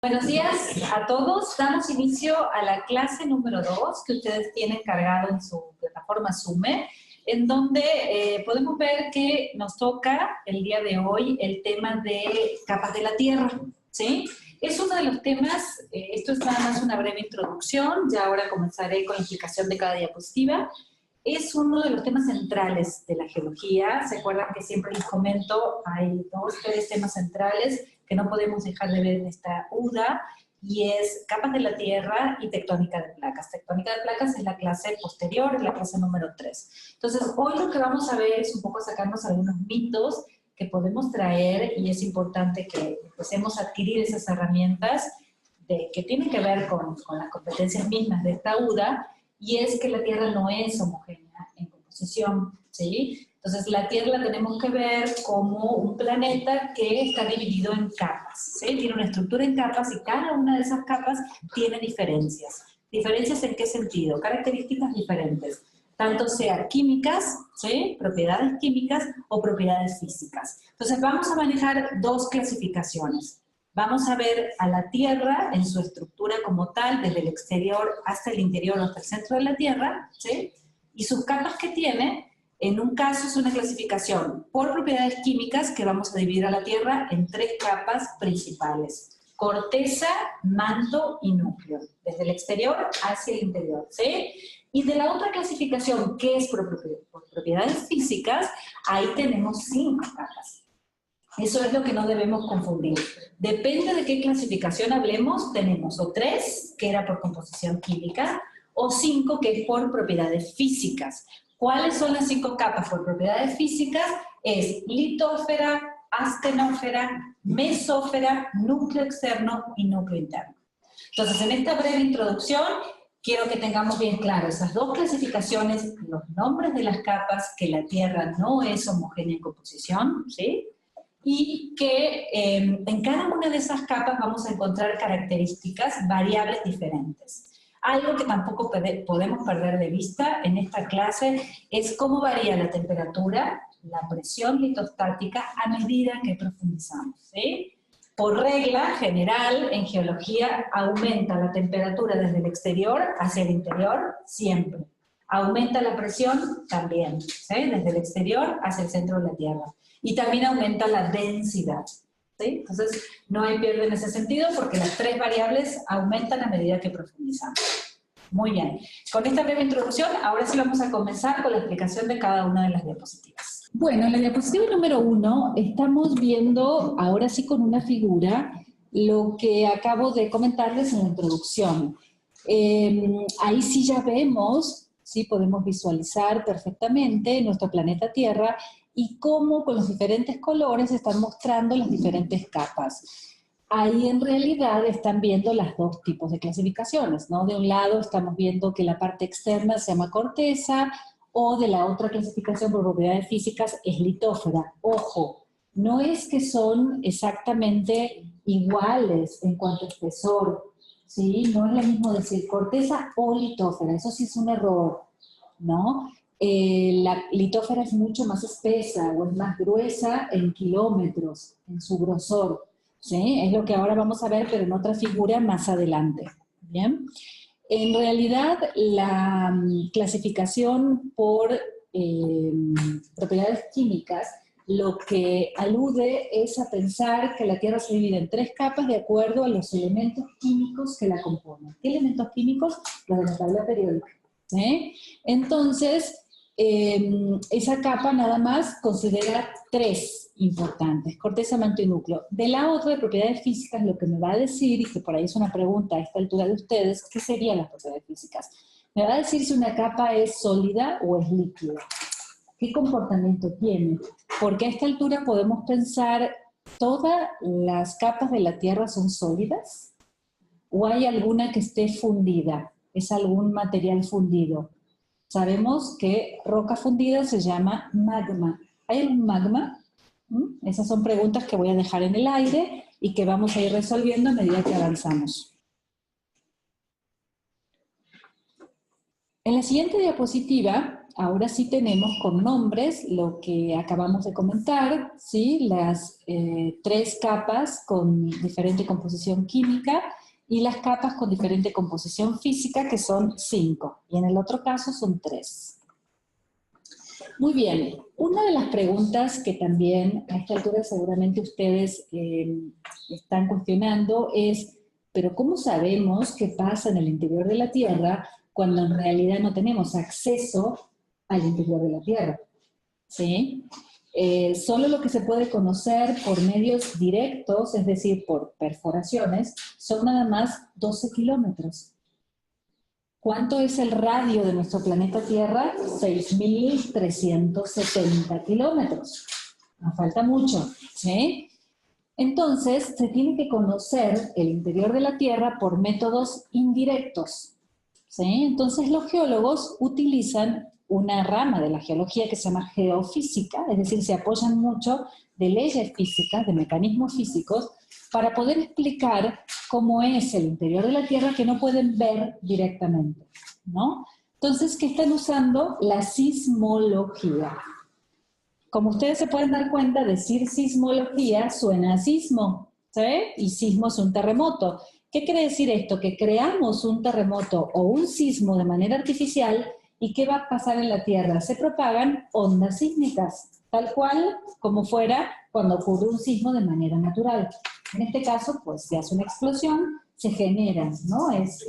Buenos días a todos. Damos inicio a la clase número 2 que ustedes tienen cargado en su plataforma Zoom, en donde podemos ver que nos toca el día de hoy el tema de capas de la Tierra, ¿sí? Es uno de los temas, esto es nada más una breve introducción, ya ahora comenzaré con la explicación de cada diapositiva. Es uno de los temas centrales de la geología. ¿Se acuerdan que siempre les comento? Hay tres temas centrales que no podemos dejar de ver en esta UDA, y es capas de la Tierra y tectónica de placas. Tectónica de placas es la clase posterior, es la clase número 3. Entonces, hoy lo que vamos a ver es un poco sacarnos algunos mitos que podemos traer, y es importante que empecemos a adquirir esas herramientas que tienen que ver con las competencias mismas de esta UDA, y es que la Tierra no es homogénea en composición, ¿sí? Entonces, la Tierra la tenemos que ver como un planeta que está dividido en capas, ¿sí? Tiene una estructura en capas y cada una de esas capas tiene diferencias. ¿Diferencias en qué sentido? Características diferentes, tanto sea químicas, ¿sí? Propiedades químicas o propiedades físicas. Entonces, vamos a manejar dos clasificaciones. Vamos a ver a la Tierra en su estructura como tal, desde el exterior hasta el interior o hasta el centro de la Tierra, ¿sí? Y sus capas que tiene. En un caso es una clasificación por propiedades químicas que vamos a dividir a la Tierra en 3 capas principales: corteza, manto y núcleo, desde el exterior hacia el interior, ¿sí? Y de la otra clasificación, que es por propiedades físicas, ahí tenemos 5 capas. Eso es lo que no debemos confundir. Depende de qué clasificación hablemos, tenemos o 3, que era por composición química, o 5, que es por propiedades físicas. ¿Cuáles son las 5 capas por propiedades físicas? Es litósfera, astenósfera, mesósfera, núcleo externo y núcleo interno. Entonces, en esta breve introducción, quiero que tengamos bien claro esas 2 clasificaciones, los nombres de las capas, que la Tierra no es homogénea en composición, ¿sí? Y que en cada una de esas capas vamos a encontrar características, variables diferentes. Algo que tampoco podemos perder de vista en esta clase es cómo varía la temperatura, la presión litostática a medida que profundizamos, ¿sí? Por regla general, en geología, aumenta la temperatura desde el exterior hacia el interior siempre. Aumenta la presión también, ¿sí? Desde el exterior hacia el centro de la Tierra. Y también aumenta la densidad, ¿sí? Entonces, no hay pierde en ese sentido porque las 3 variables aumentan a medida que profundizamos. Muy bien. Con esta breve introducción, ahora sí vamos a comenzar con la explicación de cada una de las diapositivas. Bueno, en la diapositiva número 1 estamos viendo, ahora sí con una figura, lo que acabo de comentarles en la introducción. Ahí sí ya vemos, sí podemos visualizar perfectamente nuestro planeta Tierra y cómo con los diferentes colores están mostrando las diferentes capas. Ahí en realidad están viendo las 2 tipos de clasificaciones, ¿no? De un lado estamos viendo que la parte externa se llama corteza, o de la otra clasificación por propiedades físicas es litósfera. Ojo, no es que son exactamente iguales en cuanto a espesor, ¿sí? No es lo mismo decir corteza o litósfera, eso sí es un error, ¿no? La litósfera es mucho más espesa o es más gruesa en kilómetros, en su grosor, ¿sí? Es lo que ahora vamos a ver, pero en otra figura más adelante, ¿bien? En realidad, la clasificación por propiedades químicas lo que alude es a pensar que la Tierra se divide en 3 capas de acuerdo a los elementos químicos que la componen. ¿Qué elementos químicos? Los de la tabla periódica, ¿sí? Entonces, esa capa nada más considera 3 importantes: corteza, manto y núcleo. De la otra, de propiedades físicas, lo que me va a decir, y que por ahí es una pregunta a esta altura de ustedes, ¿qué serían las propiedades físicas? Me va a decir si una capa es sólida o es líquida. ¿Qué comportamiento tiene? Porque a esta altura podemos pensar, ¿todas las capas de la Tierra son sólidas? ¿O hay alguna que esté fundida? ¿Es algún material fundido? Sabemos que roca fundida se llama magma. ¿Hay algún magma? Esas son preguntas que voy a dejar en el aire y que vamos a ir resolviendo a medida que avanzamos. En la siguiente diapositiva ahora sí tenemos con nombres lo que acabamos de comentar, ¿sí? Las 3 capas con diferente composición química y las capas con diferente composición física, que son 5, y en el otro caso son 3. Muy bien, una de las preguntas que también a esta altura seguramente ustedes están cuestionando es, pero ¿cómo sabemos qué pasa en el interior de la Tierra cuando en realidad no tenemos acceso al interior de la Tierra? ¿Sí? Solo lo que se puede conocer por medios directos, es decir, por perforaciones, son nada más 12 kilómetros. ¿Cuánto es el radio de nuestro planeta Tierra? 6.370 kilómetros. Nos falta mucho, ¿sí? Entonces, se tiene que conocer el interior de la Tierra por métodos indirectos, ¿sí? Entonces, los geólogos utilizan una rama de la geología que se llama geofísica, es decir, se apoyan mucho de leyes físicas, de mecanismos físicos, para poder explicar cómo es el interior de la Tierra que no pueden ver directamente, ¿no? Entonces, ¿qué están usando? La sismología. Como ustedes se pueden dar cuenta, decir sismología suena a sismo, ¿sí? Y sismo es un terremoto. ¿Qué quiere decir esto? Que creamos un terremoto o un sismo de manera artificial, ¿y qué va a pasar en la Tierra? Se propagan ondas sísmicas, tal cual como fuera cuando ocurre un sismo de manera natural. En este caso, pues se hace una explosión, se genera, ¿no? Es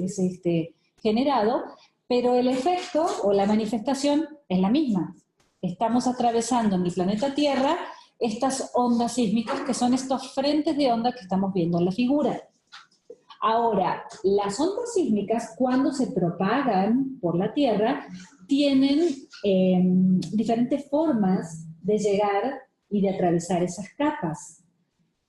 generado, pero el efecto o la manifestación es la misma. Estamos atravesando en el planeta Tierra estas ondas sísmicas que son estos frentes de onda que estamos viendo en la figura. Ahora, las ondas sísmicas, cuando se propagan por la Tierra, tienen diferentes formas de llegar y de atravesar esas capas.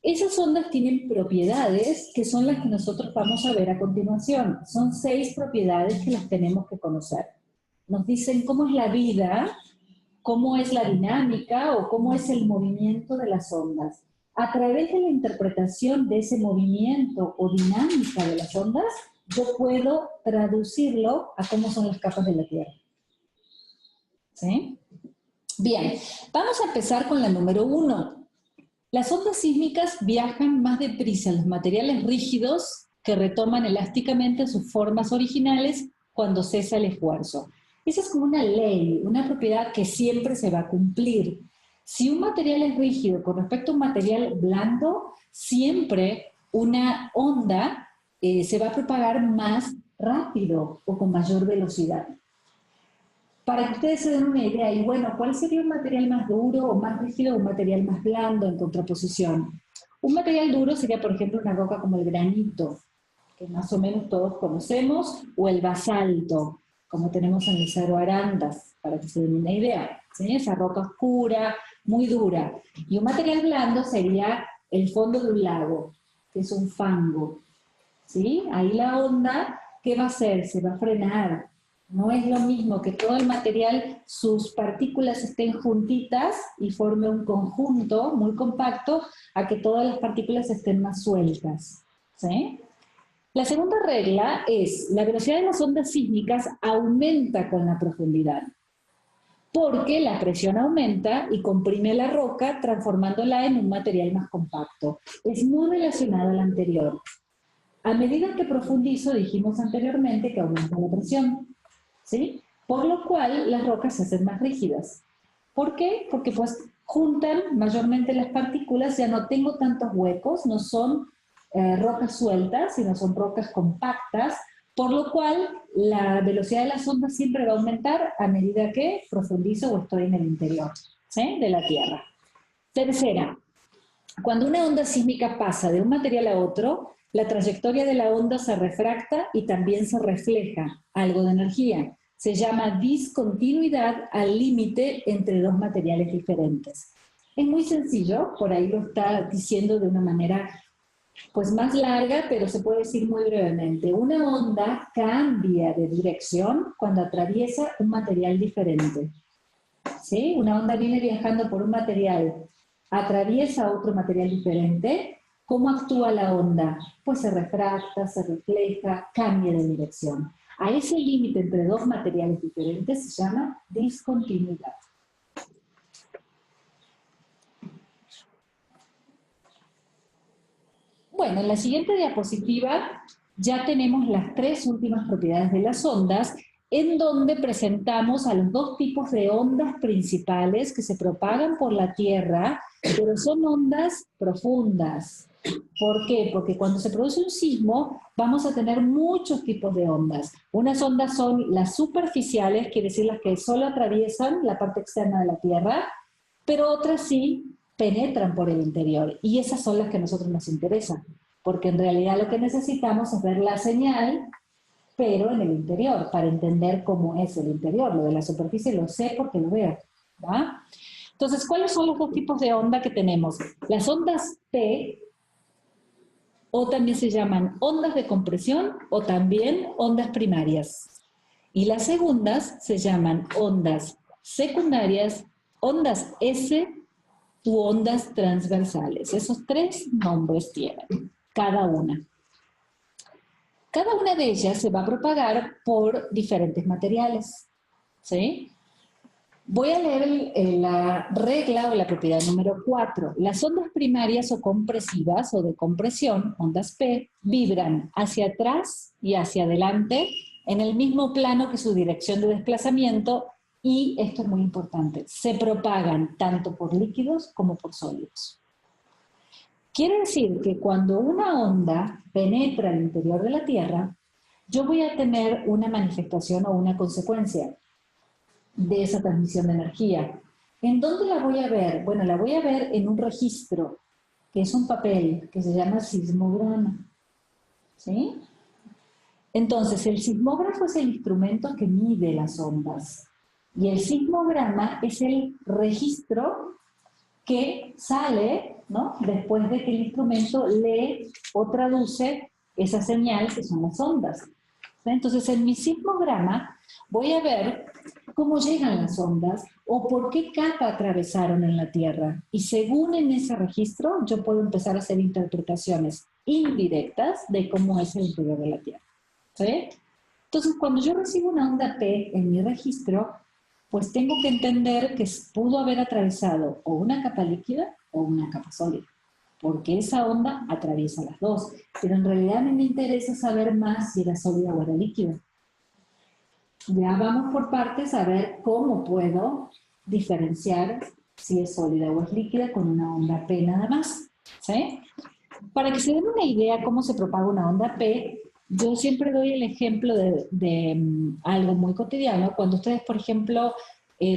Esas ondas tienen propiedades que son las que nosotros vamos a ver a continuación. Son 6 propiedades que las tenemos que conocer. Nos dicen cómo es la vida, cómo es la dinámica o cómo es el movimiento de las ondas. A través de la interpretación de ese movimiento o dinámica de las ondas, yo puedo traducirlo a cómo son las capas de la Tierra. ¿Sí? Bien, vamos a empezar con la número 1. Las ondas sísmicas viajan más deprisa en los materiales rígidos que retoman elásticamente sus formas originales cuando cesa el esfuerzo. Esa es como una ley, una propiedad que siempre se va a cumplir. Si un material es rígido con respecto a un material blando, siempre una onda se va a propagar más rápido o con mayor velocidad. Para que ustedes se den una idea, y bueno, ¿cuál sería un material más duro o más rígido o un material más blando en contraposición? Un material duro sería, por ejemplo, una roca como el granito, que más o menos todos conocemos, o el basalto, como tenemos en el Cerro Arandas, para que se den una idea, ¿sí? Esa roca oscura, muy dura. Y un material blando sería el fondo de un lago, que es un fango, ¿sí? Ahí la onda, ¿qué va a hacer? Se va a frenar. No es lo mismo que todo el material, sus partículas estén juntitas y forme un conjunto muy compacto, a que todas las partículas estén más sueltas, ¿sí? La segunda regla es, la velocidad de las ondas sísmicas aumenta con la profundidad, porque la presión aumenta y comprime la roca, transformándola en un material más compacto. Es muy relacionado al anterior. A medida que profundizo, dijimos anteriormente que aumenta la presión, ¿sí? Por lo cual las rocas se hacen más rígidas. ¿Por qué? Porque pues juntan mayormente las partículas, ya no tengo tantos huecos, no son rocas sueltas, sino son rocas compactas, por lo cual la velocidad de las ondas siempre va a aumentar a medida que profundizo o estoy en el interior, ¿sí? De la Tierra. Tercera, cuando una onda sísmica pasa de un material a otro, la trayectoria de la onda se refracta y también se refleja algo de energía. Se llama discontinuidad al límite entre dos materiales diferentes. Es muy sencillo, por ahí lo está diciendo de una manera pues más larga, pero se puede decir muy brevemente. Una onda cambia de dirección cuando atraviesa un material diferente, ¿sí? Una onda viene viajando por un material, atraviesa otro material diferente. ¿Cómo actúa la onda? Pues se refracta, se refleja, cambia de dirección. A ese límite entre dos materiales diferentes se llama discontinuidad. Bueno, en la siguiente diapositiva ya tenemos las tres últimas propiedades de las ondas, en donde presentamos a los dos tipos de ondas principales que se propagan por la Tierra, pero son ondas profundas. ¿Por qué? Porque cuando se produce un sismo vamos a tener muchos tipos de ondas. Unas ondas son las superficiales, quiere decir las que solo atraviesan la parte externa de la Tierra, pero otras sí penetran por el interior, y esas son las que a nosotros nos interesan, porque en realidad lo que necesitamos es ver la señal, pero en el interior, para entender cómo es el interior. Lo de la superficie lo sé porque lo veo, ¿va? Entonces, ¿cuáles son los dos tipos de onda que tenemos? Las ondas P, o también se llaman ondas de compresión, o también ondas primarias. Y las segundas se llaman ondas secundarias, ondas S u ondas transversales. Esos tres nombres tienen cada una. Cada una de ellas se va a propagar por diferentes materiales, ¿sí? Voy a leer la regla o la propiedad número 4. Las ondas primarias o compresivas o de compresión, ondas P, vibran hacia atrás y hacia adelante en el mismo plano que su dirección de desplazamiento, y esto es muy importante, se propagan tanto por líquidos como por sólidos. Quiere decir que cuando una onda penetra el interior de la Tierra, yo voy a tener una manifestación o una consecuencia de esa transmisión de energía. ¿En dónde la voy a ver? Bueno, la voy a ver en un registro, que es un papel que se llama sismograma, ¿sí? Entonces, el sismógrafo es el instrumento que mide las ondas, y el sismograma es el registro que sale, ¿no?, después de que el instrumento lee o traduce esa señal que son las ondas. Entonces, en mi sismograma voy a ver cómo llegan las ondas o por qué capa atravesaron en la Tierra. Y según en ese registro, yo puedo empezar a hacer interpretaciones indirectas de cómo es el interior de la Tierra, ¿sí? Entonces, cuando yo recibo una onda P en mi registro, pues tengo que entender que pudo haber atravesado o una capa líquida o una capa sólida, porque esa onda atraviesa las dos. Pero en realidad a mí me interesa saber más si era sólida o era líquida. Ya vamos por partes a ver cómo puedo diferenciar si es sólida o es líquida con una onda P nada más, ¿sí? Para que se den una idea cómo se propaga una onda P, yo siempre doy el ejemplo de algo muy cotidiano. Cuando ustedes, por ejemplo,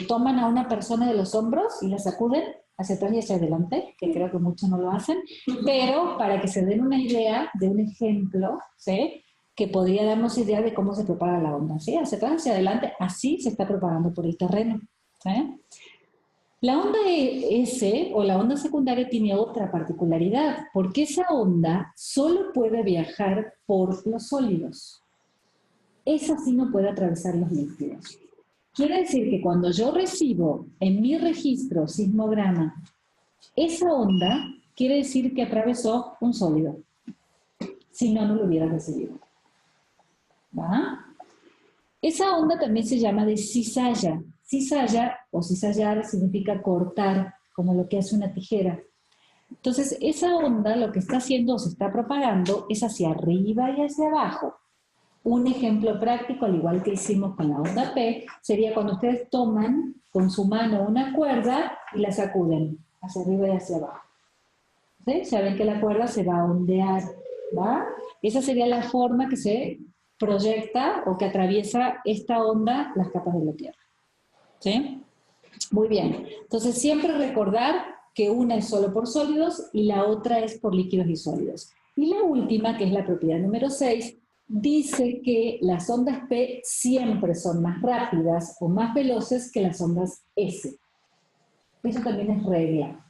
toman a una persona de los hombros y la sacuden hacia atrás y hacia adelante, que creo que muchos no lo hacen, pero para que se den una idea de un ejemplo, ¿sí?, que podría darnos idea de cómo se propaga la onda, ¿sí? Hacia atrás, hacia adelante, así se está propagando por el terreno, ¿sí? La onda S o la onda secundaria tiene otra particularidad, porque esa onda solo puede viajar por los sólidos. Esa sí no puede atravesar los líquidos. Quiere decir que cuando yo recibo en mi registro sismograma esa onda, quiere decir que atravesó un sólido. Si no, no lo hubiera recibido. ¿Va? Esa onda también se llama de cizalla. Cizalla o cizallar significa cortar, como lo que hace una tijera. Entonces, esa onda lo que está haciendo o se está propagando es hacia arriba y hacia abajo. Un ejemplo práctico, al igual que hicimos con la onda P, sería cuando ustedes toman con su mano una cuerda y la sacuden hacia arriba y hacia abajo. ¿Sí? Saben que la cuerda se va a ondear, ¿va? Esa sería la forma que se proyecta o que atraviesa esta onda las capas de la Tierra. ¿Sí? Muy bien. Entonces, siempre recordar que una es solo por sólidos y la otra es por líquidos y sólidos. Y la última, que es la propiedad número 6, dice que las ondas P siempre son más rápidas o más veloces que las ondas S. Eso también es regla.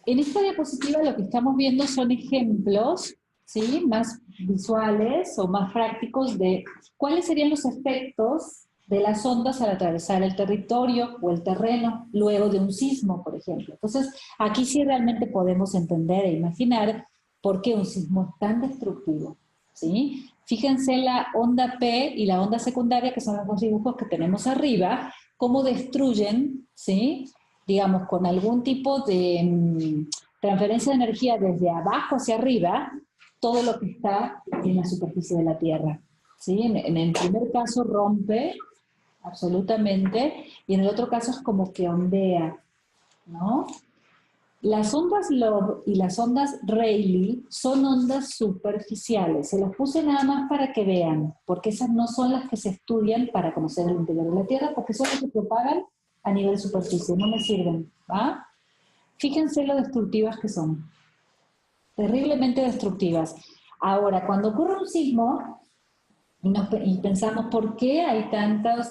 En esta diapositiva lo que estamos viendo son ejemplos, ¿sí?, más visuales o más prácticos de cuáles serían los efectos de las ondas al atravesar el territorio o el terreno, luego de un sismo, por ejemplo. Entonces, aquí sí realmente podemos entender e imaginar por qué un sismo es tan destructivo, ¿sí? Fíjense la onda P y la onda secundaria, que son los dos dibujos que tenemos arriba, cómo destruyen, ¿sí? Digamos, con algún tipo de transferencia de energía desde abajo hacia arriba, todo lo que está en la superficie de la Tierra. ¿Sí? En el primer caso rompe absolutamente, y en el otro caso es como que ondea, ¿no? Las ondas Logue y las ondas Rayleigh son ondas superficiales. Se las puse nada más para que vean, porque esas no son las que se estudian para conocer el interior de la Tierra, porque son las que propagan a nivel superficie, no me sirven, ¿va? Fíjense lo destructivas que son, terriblemente destructivas. Ahora, cuando ocurre un sismo, y pensamos por qué hay tantos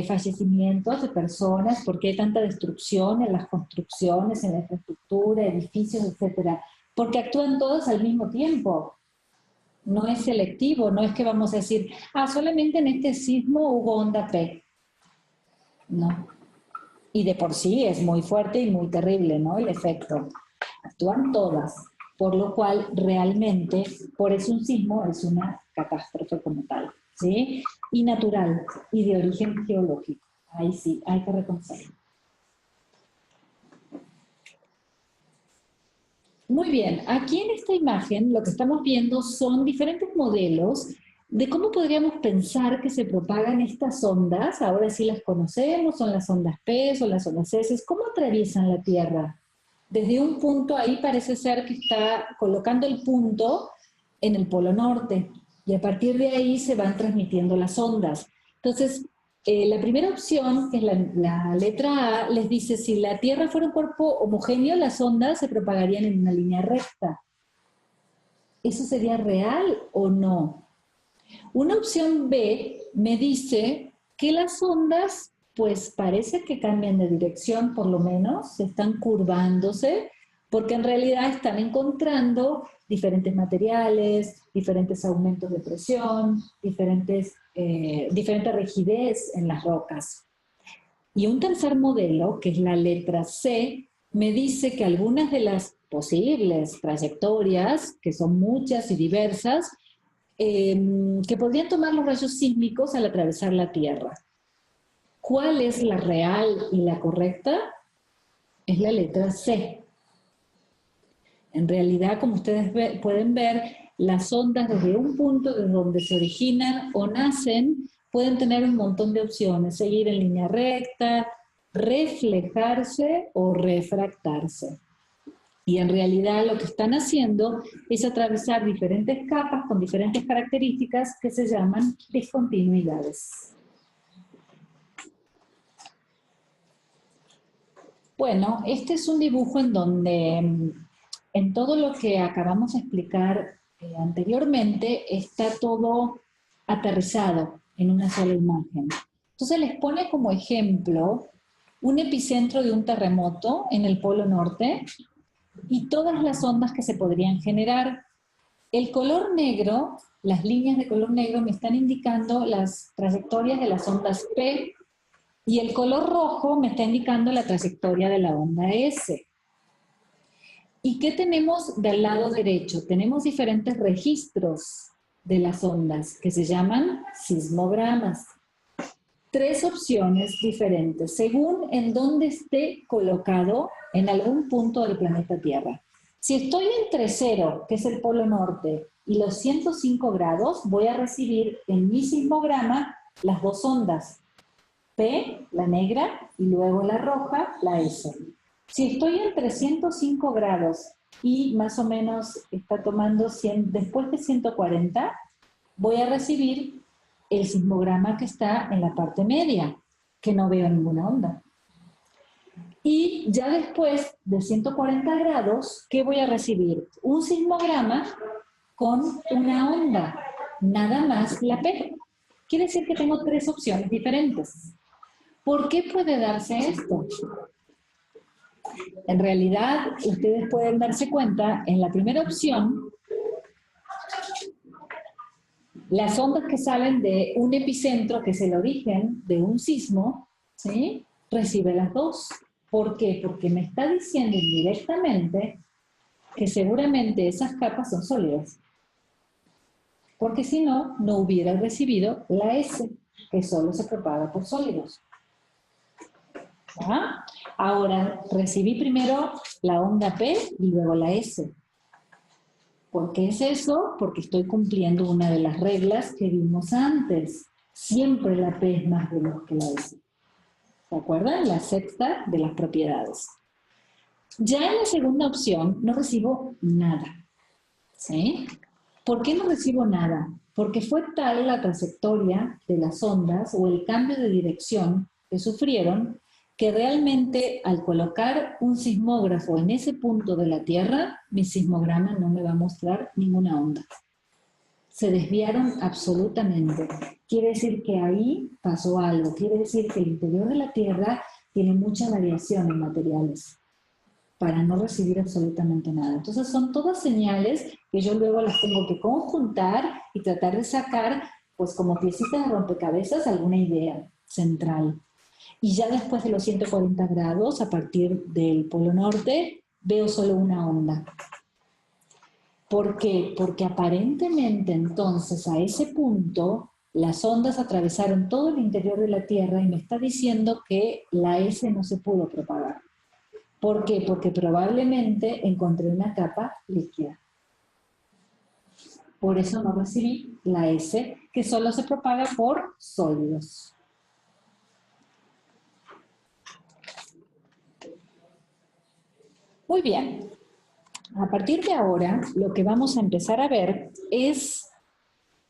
fallecimientos de personas, por qué hay tanta destrucción en las construcciones, en la infraestructura, edificios, etcétera. Porque actúan todos al mismo tiempo. No es selectivo, no es que vamos a decir, solamente en este sismo hubo onda P. No. Y de por sí es muy fuerte y muy terrible, ¿no? El efecto. Actúan todas, por lo cual realmente, por eso un sismo es una catástrofe como tal, ¿sí? Y natural, y de origen geológico. Ahí sí, hay que reconocerlo. Muy bien, aquí en esta imagen lo que estamos viendo son diferentes modelos de cómo podríamos pensar que se propagan estas ondas. Ahora sí las conocemos, son las ondas P, son las ondas S. ¿Cómo atraviesan la Tierra? Desde un punto ahí parece ser que está colocando el punto en el polo norte y a partir de ahí se van transmitiendo las ondas. Entonces, la primera opción, que es la letra A, les dice si la Tierra fuera un cuerpo homogéneo, las ondas se propagarían en una línea recta. ¿Eso sería real o no? Una opción B me dice que las ondas, pues parece que cambian de dirección, por lo menos, están curvándose, porque en realidad están encontrando diferentes materiales, diferentes aumentos de presión, diferente rigidez en las rocas. Y un tercer modelo, que es la letra C, me dice que algunas de las posibles trayectorias, que son muchas y diversas, que podrían tomar los rayos sísmicos al atravesar la Tierra. ¿Cuál es la real y la correcta? Es la letra C. En realidad, como ustedes pueden ver, las ondas desde un punto de donde se originan o nacen pueden tener un montón de opciones, seguir en línea recta, reflejarse o refractarse. Y en realidad lo que están haciendo es atravesar diferentes capas con diferentes características que se llaman discontinuidades. Bueno, este es un dibujo en donde en todo lo que acabamos de explicar anteriormente está todo aterrizado en una sola imagen. Entonces les pone como ejemplo un epicentro de un terremoto en el Polo Norte y todas las ondas que se podrían generar. El color negro, las líneas de color negro me están indicando las trayectorias de las ondas P y el color rojo me está indicando la trayectoria de la onda S. ¿Y qué tenemos del lado derecho? Tenemos diferentes registros de las ondas que se llaman sismogramas. 3 opciones diferentes según en dónde esté colocado en algún punto del planeta Tierra. Si estoy entre 0, que es el polo norte, y los 105 grados, voy a recibir en mi sismograma las 2 ondas, P, la negra, y luego la roja, la S. Si estoy entre 105 grados y más o menos está tomando 100, después de 140, voy a recibir el sismograma que está en la parte media, que no veo ninguna onda. Y ya después de 140 grados, ¿qué voy a recibir? Un sismograma con una onda, nada más la P. Quiere decir que tengo 3 opciones diferentes. ¿Por qué puede darse esto? En realidad, ustedes pueden darse cuenta, en la primera opción, Las ondas que salen de un epicentro, que es el origen de un sismo, ¿sí? Recibe las dos. ¿Por qué? Porque me está diciendo indirectamente que seguramente esas capas son sólidas. Porque si no, no hubiera recibido la S, que solo se propaga por sólidos. ¿Ah? Ahora, recibí primero la onda P y luego la S. ¿Por qué es eso? Porque estoy cumpliendo una de las reglas que vimos antes. Siempre la P es más veloz que la S. ¿Se acuerdan? La sexta de las propiedades. Ya en la segunda opción no recibo nada. ¿Sí? ¿Por qué no recibo nada? Porque fue tal la trayectoria de las ondas o el cambio de dirección que sufrieron que realmente al colocar un sismógrafo en ese punto de la Tierra, mi sismograma no me va a mostrar ninguna onda. Se desviaron absolutamente. Quiere decir que ahí pasó algo. Quiere decir que el interior de la Tierra tiene mucha variación en materiales para no recibir absolutamente nada. Entonces son todas señales que yo luego las tengo que conjuntar y tratar de sacar, pues como piecitas de rompecabezas, alguna idea central. Y ya después de los 140 grados, a partir del polo norte, veo solo una onda. ¿Por qué? Porque aparentemente entonces a ese punto las ondas atravesaron todo el interior de la Tierra y me está diciendo que la S no se pudo propagar. ¿Por qué? Porque probablemente encontré una capa líquida. Por eso no recibí la S, que solo se propaga por sólidos. Muy bien. A partir de ahora, lo que vamos a empezar a ver es,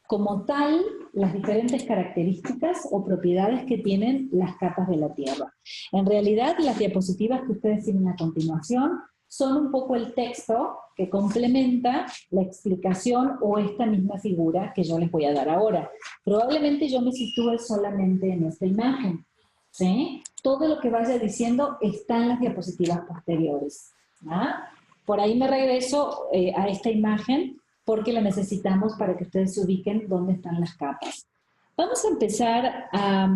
como tal, las diferentes características o propiedades que tienen las capas de la Tierra. En realidad, las diapositivas que ustedes tienen a continuación son un poco el texto que complementa la explicación o esta misma figura que yo les voy a dar ahora. Probablemente yo me sitúe solamente en esta imagen, ¿sí? Todo lo que vaya diciendo está en las diapositivas posteriores, ¿ah? Por ahí me regreso a esta imagen porque la necesitamos para que ustedes se ubiquen dónde están las capas. Vamos a empezar a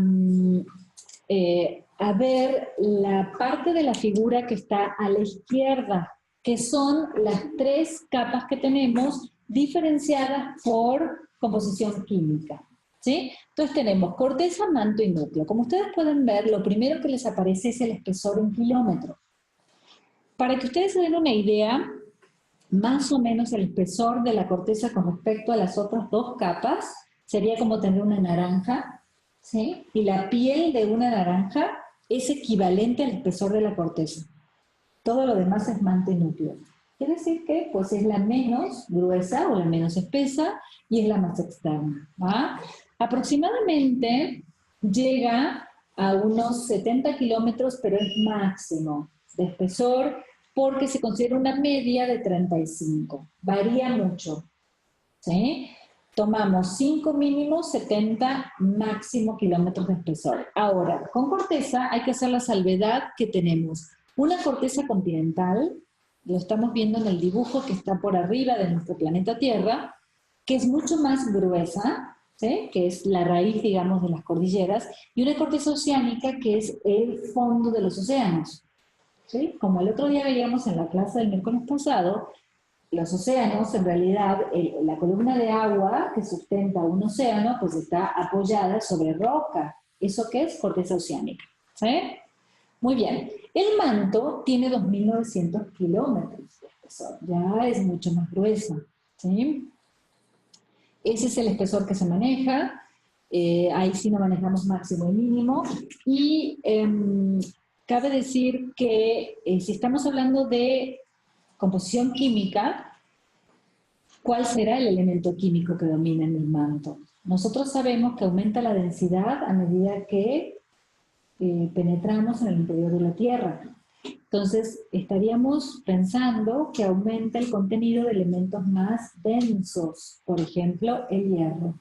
ver la parte de la figura que está a la izquierda, que son las tres capas que tenemos diferenciadas por composición química, ¿sí? Entonces tenemos corteza, manto y núcleo. Como ustedes pueden ver, lo primero que les aparece es el espesor en kilómetros. Para que ustedes se den una idea, más o menos el espesor de la corteza con respecto a las otras dos capas sería como tener una naranja, ¿sí? Y la piel de una naranja es equivalente al espesor de la corteza. Todo lo demás es manto y núcleo. Quiere decir que pues, es la menos gruesa o la menos espesa y es la más externa, ¿va? Aproximadamente llega a unos 70 kilómetros, pero es máximo de espesor, porque se considera una media de 35. Varía mucho, ¿sí? Tomamos 5 mínimos, 70 máximo kilómetros de espesor. Ahora, con corteza hay que hacer la salvedad que tenemos una corteza continental, lo estamos viendo en el dibujo que está por arriba de nuestro planeta Tierra, que es mucho más gruesa, ¿sí? Que es la raíz, digamos, de las cordilleras, y una corteza oceánica que es el fondo de los océanos. ¿Sí? Como el otro día veíamos en la clase del miércoles pasado, los océanos, en realidad, la columna de agua que sustenta un océano, pues está apoyada sobre roca. ¿Eso qué es? Corteza oceánica. ¿Sí? Muy bien. El manto tiene 2.900 kilómetros de espesor. Ya es mucho más gruesa. ¿Sí? Ese es el espesor que se maneja. Ahí sí no manejamos máximo y mínimo. Y cabe decir que si estamos hablando de composición química, ¿cuál será el elemento químico que domina en el manto? Nosotros sabemos que aumenta la densidad a medida que penetramos en el interior de la Tierra. Entonces, estaríamos pensando que aumenta el contenido de elementos más densos, por ejemplo, el hierro.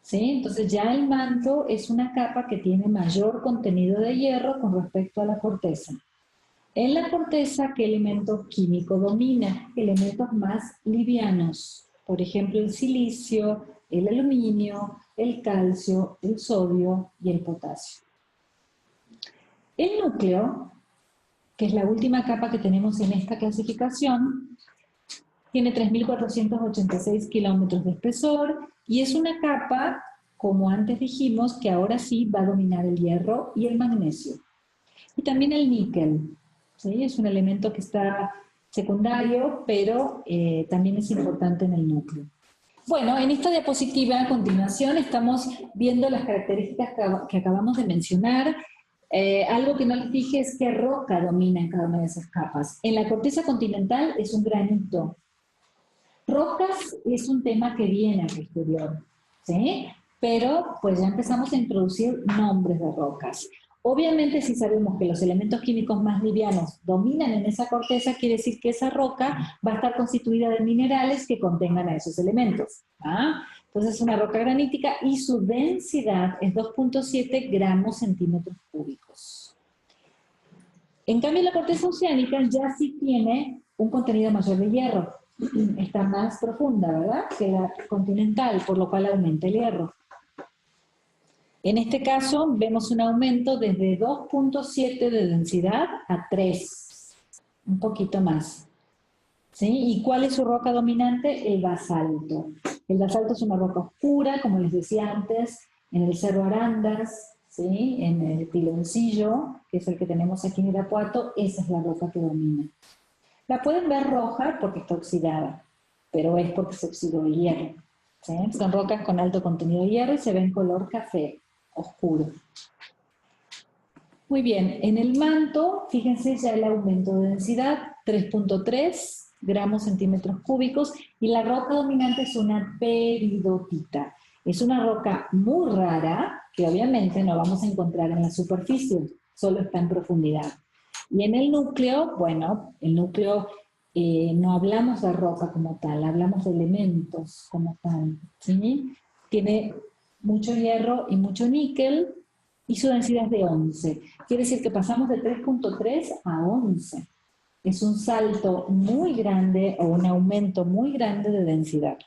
¿Sí? Entonces ya el manto es una capa que tiene mayor contenido de hierro con respecto a la corteza. En la corteza, ¿qué elemento químico domina? Elementos más livianos, por ejemplo el silicio, el aluminio, el calcio, el sodio y el potasio. El núcleo, que es la última capa que tenemos en esta clasificación, tiene 3.486 kilómetros de espesor y es una capa, como antes dijimos, que ahora sí va a dominar el hierro y el magnesio. Y también el níquel, ¿sí? Es un elemento que está secundario, pero también es importante en el núcleo. Bueno, en esta diapositiva a continuación estamos viendo las características que acabamos de mencionar. Algo que no les dije es qué roca domina en cada una de esas capas. En la corteza continental es un granito. Rocas es un tema que viene a posterior, ¿sí? Pero pues ya empezamos a introducir nombres de rocas. Obviamente si sabemos que los elementos químicos más livianos dominan en esa corteza, quiere decir que esa roca va a estar constituida de minerales que contengan a esos elementos. ¿Ah? Entonces es una roca granítica y su densidad es 2.7 gramos centímetros cúbicos. En cambio la corteza oceánica ya sí tiene un contenido mayor de hierro. Está más profunda, ¿verdad?, que la continental, por lo cual aumenta el hierro. En este caso vemos un aumento desde 2.7 de densidad a 3, un poquito más. ¿Sí? ¿Y cuál es su roca dominante? El basalto. El basalto es una roca oscura, como les decía antes, en el Cerro Arandas, ¿sí?, en el Piloncillo, que es el que tenemos aquí en Irapuato, esa es la roca que domina. La pueden ver roja porque está oxidada, pero es porque se oxidó el hierro. ¿Sí? Son rocas con alto contenido de hierro y se ven color café oscuro. Muy bien, en el manto, fíjense ya el aumento de densidad, 3.3 gramos centímetros cúbicos, y la roca dominante es una peridotita. Es una roca muy rara, que obviamente no vamos a encontrar en la superficie, solo está en profundidad. Y en el núcleo, bueno, el núcleo no hablamos de roca como tal, hablamos de elementos como tal, ¿sí? Tiene mucho hierro y mucho níquel, y su densidad es de 11. Quiere decir que pasamos de 3.3 a 11. Es un salto muy grande o un aumento muy grande de densidad.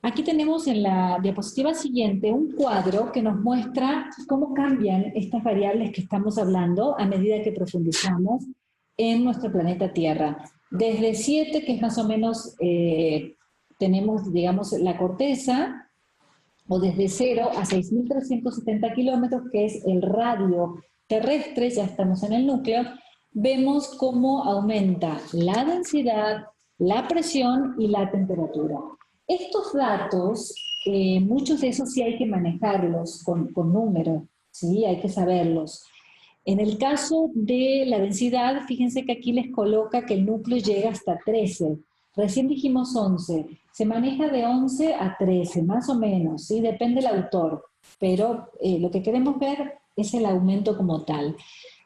Aquí tenemos en la diapositiva siguiente un cuadro que nos muestra cómo cambian estas variables que estamos hablando a medida que profundizamos en nuestro planeta Tierra. Desde 7, que es más o menos, tenemos, digamos, la corteza, o desde 0 a 6.370 kilómetros, que es el radio terrestre, ya estamos en el núcleo, vemos cómo aumenta la densidad, la presión y la temperatura. Estos datos, muchos de esos sí hay que manejarlos con números, ¿sí? Hay que saberlos. En el caso de la densidad, fíjense que aquí les coloca que el núcleo llega hasta 13. Recién dijimos 11. Se maneja de 11 a 13, más o menos, ¿sí? Depende del autor. Pero lo que queremos ver es el aumento como tal.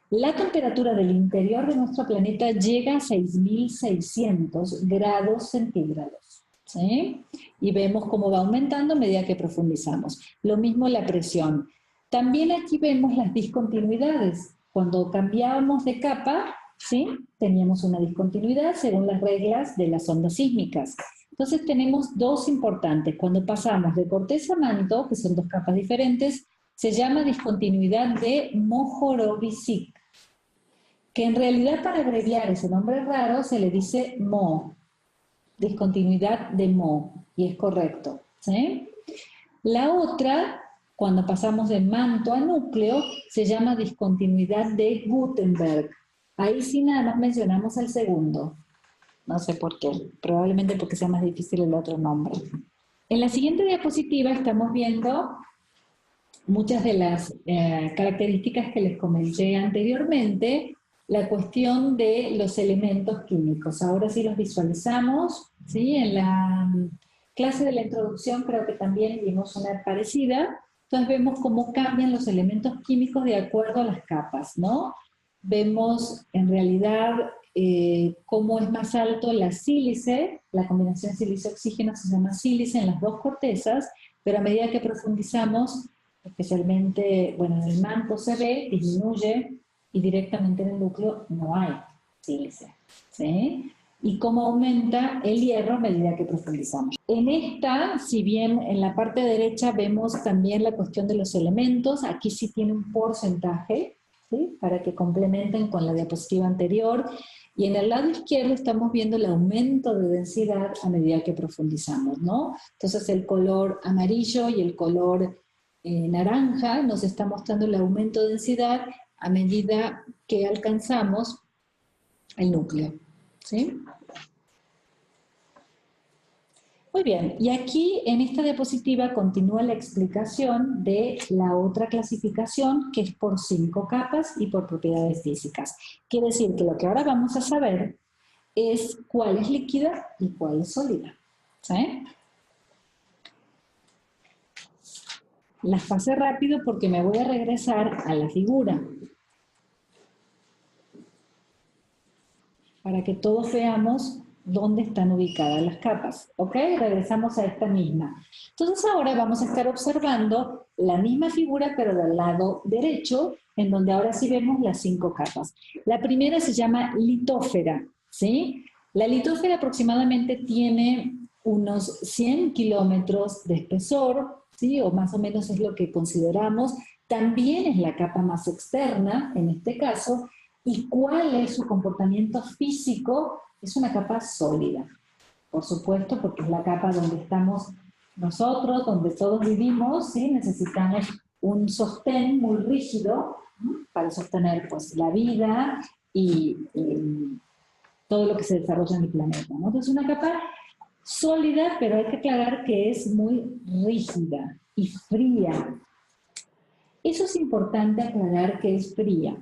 La temperatura del interior de nuestro planeta llega a 6.600 grados centígrados, ¿sí? Y vemos cómo va aumentando a medida que profundizamos. Lo mismo la presión. También aquí vemos las discontinuidades. Cuando cambiábamos de capa, ¿sí?, teníamos una discontinuidad según las reglas de las ondas sísmicas. Entonces tenemos dos importantes. Cuando pasamos de corteza a manto, que son dos capas diferentes, se llama discontinuidad de Mohorovicic, que en realidad para abreviar ese nombre raro se le dice Mo, discontinuidad de Mo, y es correcto, ¿sí? La otra, cuando pasamos de manto a núcleo, se llama discontinuidad de Gutenberg. Ahí sí nada más mencionamos el segundo. No sé por qué, probablemente porque sea más difícil el otro nombre. En la siguiente diapositiva estamos viendo muchas de las características que les comenté anteriormente, la cuestión de los elementos químicos. Ahora sí los visualizamos, ¿sí? En la clase de la introducción creo que también vimos una parecida. Entonces vemos cómo cambian los elementos químicos de acuerdo a las capas, ¿no? Vemos en realidad cómo es más alto la sílice, la combinación sílice-oxígeno se llama sílice en las dos cortezas, pero a medida que profundizamos, especialmente, bueno, en el manto se ve, disminuye, y directamente en el núcleo no hay sílice, ¿sí? y cómo aumenta el hierro a medida que profundizamos. En esta, si bien en la parte derecha vemos también la cuestión de los elementos, aquí sí tiene un porcentaje, ¿sí?, para que complementen con la diapositiva anterior, y en el lado izquierdo estamos viendo el aumento de densidad a medida que profundizamos, ¿no? Entonces el color amarillo y el color naranja nos está mostrando el aumento de densidad a medida que alcanzamos el núcleo, ¿sí? Muy bien, y aquí en esta diapositiva continúa la explicación de la otra clasificación, que es por 5 capas y por propiedades físicas. Quiere decir que lo que ahora vamos a saber es cuál es líquida y cuál es sólida, ¿sí? Las pasé rápido porque me voy a regresar a la figura, para que todos veamos dónde están ubicadas las capas, ¿ok? Regresamos a esta misma. Entonces ahora vamos a estar observando la misma figura, pero del lado derecho, en donde ahora sí vemos las 5 capas. La primera se llama litósfera, ¿sí? La litósfera aproximadamente tiene unos 100 kilómetros de espesor, ¿sí? O más o menos es lo que consideramos. También es la capa más externa, en este caso. ¿Y cuál es su comportamiento físico? Es una capa sólida, por supuesto, porque es la capa donde estamos nosotros, donde todos vivimos, ¿sí? Necesitamos un sostén muy rígido, ¿no?, para sostener, pues, la vida y todo lo que se desarrolla en el planeta, ¿no? Entonces, una capa sólida, pero hay que aclarar que es muy rígida y fría. Eso es importante aclarar, que es fría,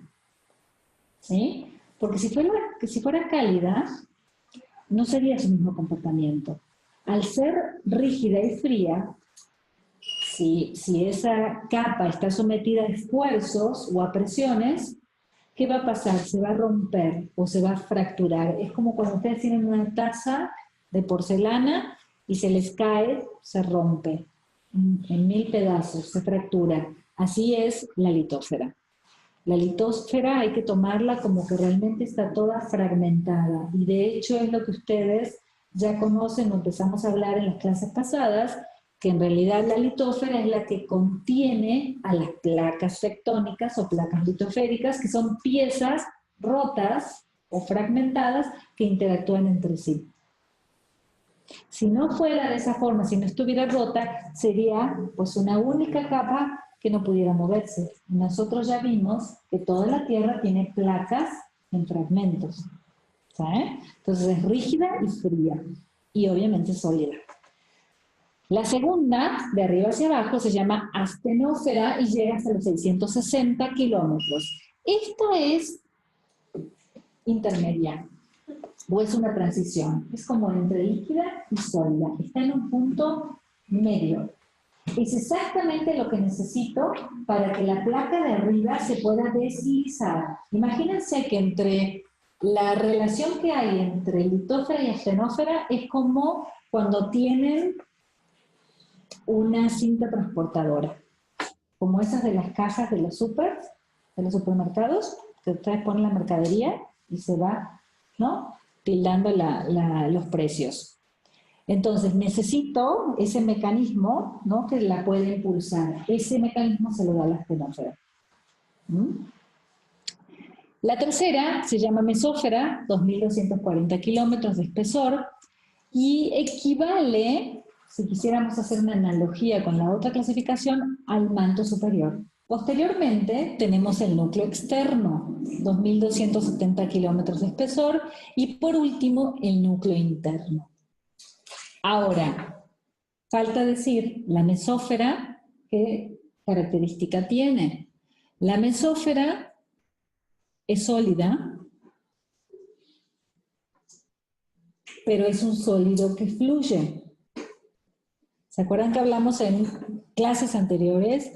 ¿sí? Porque si fuera cálida, no sería su mismo comportamiento. Al ser rígida y fría, si esa capa está sometida a esfuerzos o a presiones, ¿qué va a pasar? Se va a romper o se va a fracturar. Es como cuando ustedes tienen una taza de porcelana y se les cae, se rompe en 1000 pedazos, se fractura. Así es la litósfera. La litósfera hay que tomarla como que realmente está toda fragmentada, y de hecho es lo que ustedes ya conocen o empezamos a hablar en las clases pasadas, que en realidad la litósfera es la que contiene a las placas tectónicas o placas litosféricas, que son piezas rotas o fragmentadas que interactúan entre sí. Si no fuera de esa forma, si no estuviera rota, sería pues una única capa que no pudiera moverse. Nosotros ya vimos que toda la Tierra tiene placas en fragmentos, ¿sabes? Entonces es rígida y fría, y obviamente sólida. La segunda, de arriba hacia abajo, se llama astenósfera y llega hasta los 660 kilómetros. Esta es intermedia, o es una transición. Es como entre líquida y sólida. Está en un punto medio. Es exactamente lo que necesito para que la placa de arriba se pueda deslizar. Imagínense que entre la relación que hay entre litósfera y astenósfera es como cuando tienen una cinta transportadora, como esas de las cajas de los de los supermercados, que ustedes ponen la mercadería y se va, ¿no?, tildando los precios. Entonces necesito ese mecanismo, ¿no?, que la puede impulsar. Ese mecanismo se lo da la astenósfera. La tercera se llama mesósfera, 2.240 kilómetros de espesor, y equivale, si quisiéramos hacer una analogía con la otra clasificación, al manto superior. Posteriormente tenemos el núcleo externo, 2.270 kilómetros de espesor, y por último el núcleo interno. Ahora, falta decir la mesósfera, ¿qué característica tiene? La mesósfera es sólida, pero es un sólido que fluye. ¿Se acuerdan que hablamos en clases anteriores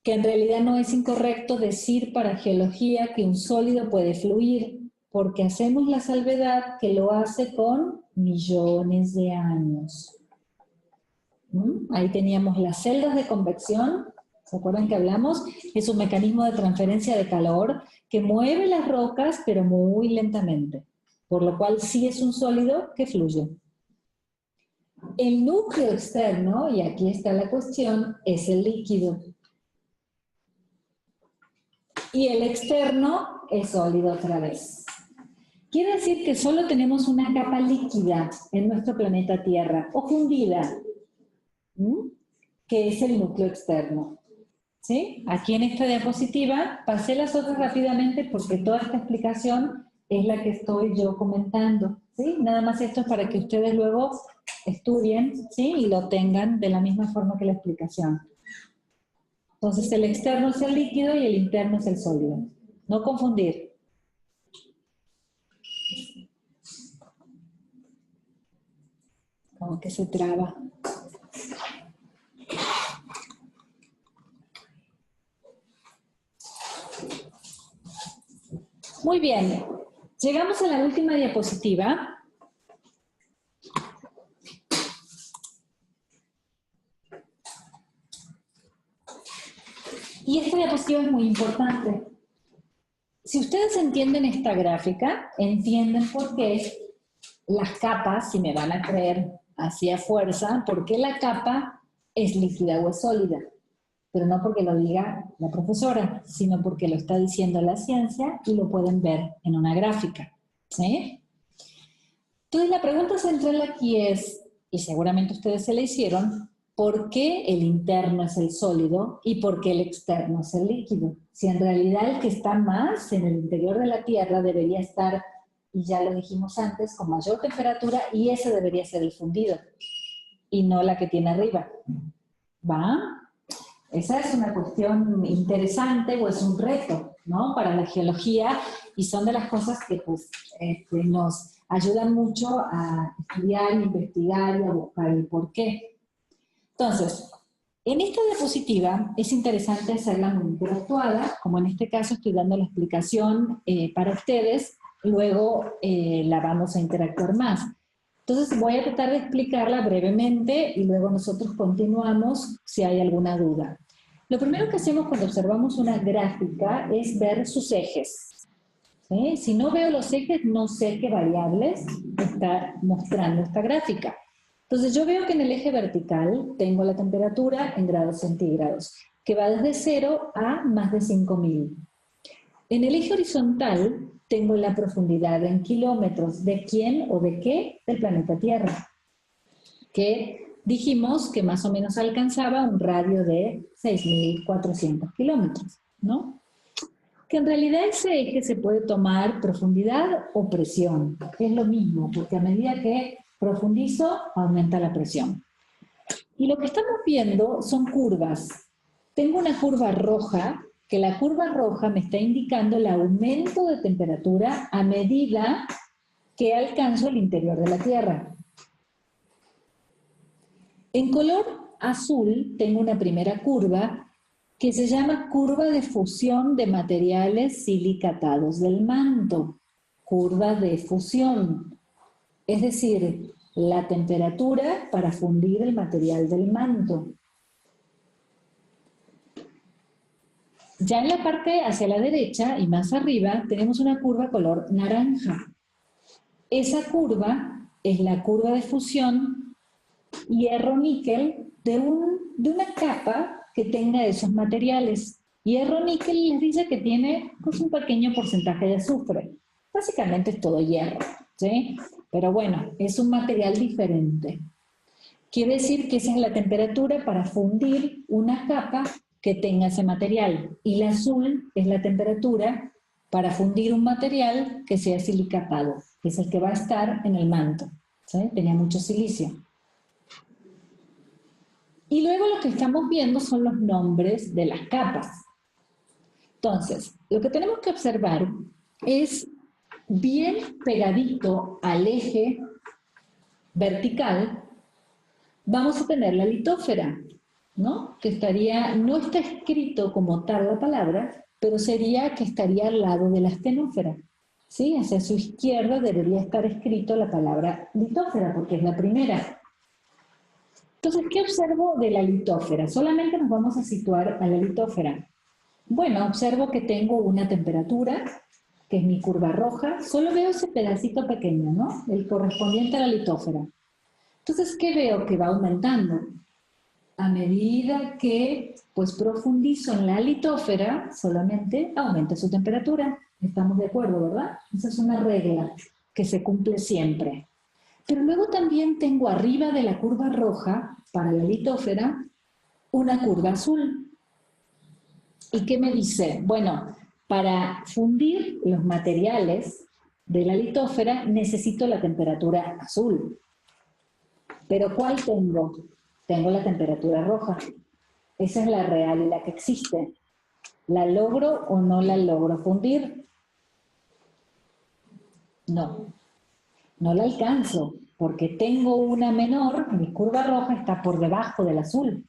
que en realidad no es incorrecto decir para geología que un sólido puede fluir, porque hacemos la salvedad que lo hace con millones de años? Ahí teníamos las celdas de convección. ¿Se acuerdan que hablamos? Es un mecanismo de transferencia de calor que mueve las rocas, pero muy lentamente. por lo cual sí es un sólido que fluye. El núcleo externo, y aquí está la cuestión, es el líquido. Y el externo es sólido otra vez. Quiere decir que solo tenemos una capa líquida en nuestro planeta Tierra, o fundida, que es el núcleo externo. ¿Sí? Aquí en esta diapositiva pasé las otras rápidamente porque toda esta explicación es la que estoy yo comentando. ¿Sí? Nada más esto es para que ustedes luego estudien, ¿sí? Y lo tengan de la misma forma que la explicación. Entonces el externo es el líquido y el interno es el sólido. No confundir. Como que se traba. Muy bien. Llegamos a la última diapositiva. Y esta diapositiva es muy importante. Si ustedes entienden esta gráfica, entienden por qué las capas, si me van a creer así a fuerza, por qué la capa es líquida o es sólida. Pero no porque lo diga la profesora, sino porque lo está diciendo la ciencia y lo pueden ver en una gráfica. ¿Sí? Entonces la pregunta central aquí es, y seguramente ustedes se la hicieron, ¿por qué el interno es el sólido y por qué el externo es el líquido? Si en realidad el que está más en el interior de la Tierra debería estar, y ya lo dijimos antes, con mayor temperatura, y ese debería ser el fundido, y no la que tiene arriba. ¿Va? Esa es una cuestión interesante o es un reto, ¿no? Para la geología, y son de las cosas que pues, nos ayudan mucho a estudiar, investigar y a buscar el por qué. Entonces, en esta diapositiva es interesante hacerla muy interactuada, como en este caso estoy dando la explicación para ustedes, luego la vamos a interactuar más. Entonces voy a tratar de explicarla brevemente y luego nosotros continuamos si hay alguna duda. Lo primero que hacemos cuando observamos una gráfica es ver sus ejes. ¿Sí? Si no veo los ejes, no sé qué variables está mostrando esta gráfica. Entonces yo veo que en el eje vertical tengo la temperatura en grados centígrados, que va desde 0 a más de 5000. En el eje horizontal tengo la profundidad en kilómetros. ¿De quién o de qué? Del planeta Tierra. Que dijimos que más o menos alcanzaba un radio de 6400 kilómetros, ¿no? Que en realidad ese eje se puede tomar profundidad o presión, que es lo mismo, porque a medida que profundizo, aumenta la presión. Y lo que estamos viendo son curvas. Tengo una curva roja, que la curva roja me está indicando el aumento de temperatura a medida que alcanzo el interior de la Tierra. En color azul tengo una primera curva que se llama curva de fusión de materiales silicatados del manto. Curva de fusión. Es decir, la temperatura para fundir el material del manto. Ya en la parte hacia la derecha y más arriba tenemos una curva color naranja. Esa curva es la curva de fusión hierro-níquel de una capa que tenga esos materiales. Hierro-níquel les dice que tiene pues, un pequeño porcentaje de azufre. Básicamente es todo hierro, ¿sí? Pero bueno, es un material diferente. Quiere decir que esa es la temperatura para fundir una capa que tenga ese material. Y el azul es la temperatura para fundir un material que sea silicatado, que es el que va a estar en el manto. ¿Sí? Tenía mucho silicio. Y luego lo que estamos viendo son los nombres de las capas. Entonces, lo que tenemos que observar es bien pegadito al eje vertical, vamos a tener la litósfera, ¿no? Que estaría, no está escrito como tal la palabra, pero sería que estaría al lado de la astenósfera. ¿Sí? Hacia su izquierda debería estar escrito la palabra litósfera, porque es la primera. Entonces, ¿qué observo de la litósfera? Solamente nos vamos a situar a la litósfera. Bueno, observo que tengo una temperatura que es mi curva roja, solo veo ese pedacito pequeño, ¿no? El correspondiente a la litósfera. Entonces, ¿qué veo? Que va aumentando. A medida que pues profundizo en la litósfera, solamente aumenta su temperatura. Estamos de acuerdo, ¿verdad? Esa es una regla que se cumple siempre. Pero luego también tengo arriba de la curva roja, para la litósfera, una curva azul. ¿Y qué me dice? Bueno, para fundir los materiales de la litósfera necesito la temperatura azul. ¿Pero cuál tengo? Tengo la temperatura roja. Esa es la real y la que existe. ¿La logro o no la logro fundir? No, no la alcanzo, porque tengo una menor, mi curva roja está por debajo del azul.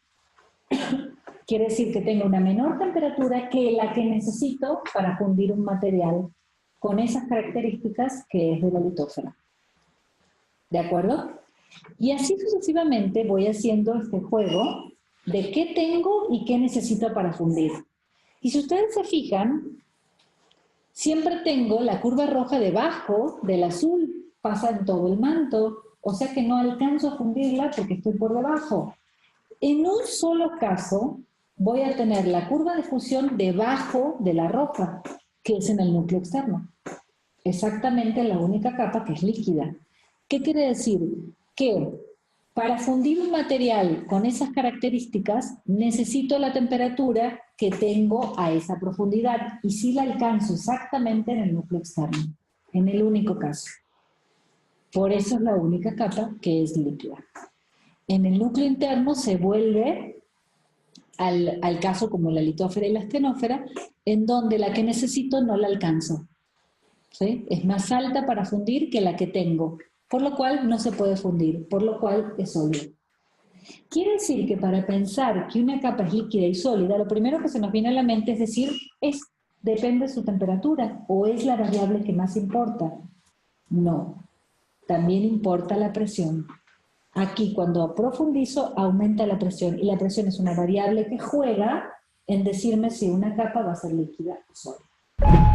Quiere decir que tengo una menor temperatura que la que necesito para fundir un material con esas características que es de la litósfera. ¿De acuerdo? Y así sucesivamente voy haciendo este juego de qué tengo y qué necesito para fundir. Y si ustedes se fijan, siempre tengo la curva roja debajo del azul, pasa en todo el manto, o sea que no alcanzo a fundirla porque estoy por debajo. En un solo caso voy a tener la curva de fusión debajo de la roja, que es en el núcleo externo. Exactamente la única capa que es líquida. ¿Qué quiere decir? Que para fundir un material con esas características necesito la temperatura que tengo a esa profundidad y sí la alcanzo exactamente en el núcleo externo, en el único caso. Por eso es la única capa que es líquida. En el núcleo interno se vuelve al caso como la litósfera y la astenósfera, en donde la que necesito no la alcanzo. ¿Sí? Es más alta para fundir que la que tengo, por lo cual no se puede fundir, por lo cual es sólido. Quiere decir que para pensar que una capa es líquida y sólida, lo primero que se nos viene a la mente es decir, depende de su temperatura o es la variable que más importa. No, también importa la presión. Aquí cuando profundizo aumenta la presión y la presión es una variable que juega en decirme si una capa va a ser líquida o sólida.